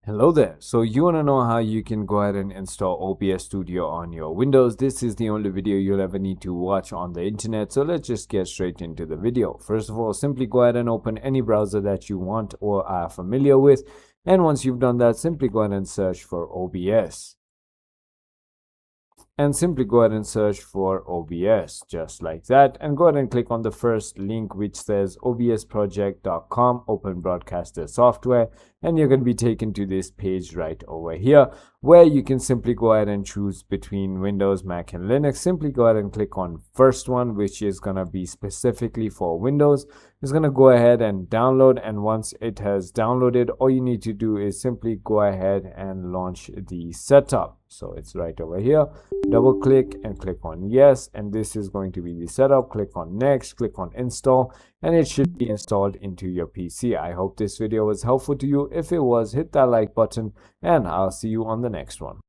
Hello there. So you want to know how you can go ahead and install OBS Studio on your Windows. This is the only video you'll ever need to watch on the internet. So let's just get straight into the video. First of all, simply go ahead and open any browser that you want or are familiar with. And once you've done that, simply go ahead and search for OBS. And simply go ahead and search for OBS just like that, and go ahead and click on the first link which says obsproject.com open broadcaster software, and you're going to be taken to this page right over here where you can simply go ahead and choose between Windows, Mac and Linux. Simply go ahead and click on first one, which is going to be specifically for Windows. It's going to go ahead and download, and once it has downloaded, all you need to do is simply go ahead and launch the setup. So it's right over here. Double click and click on yes, and this is going to be the setup. Click on next, click on install, and it should be installed into your PC. I hope this video was helpful to you. If it was, hit that like button, and I'll see you on the next one.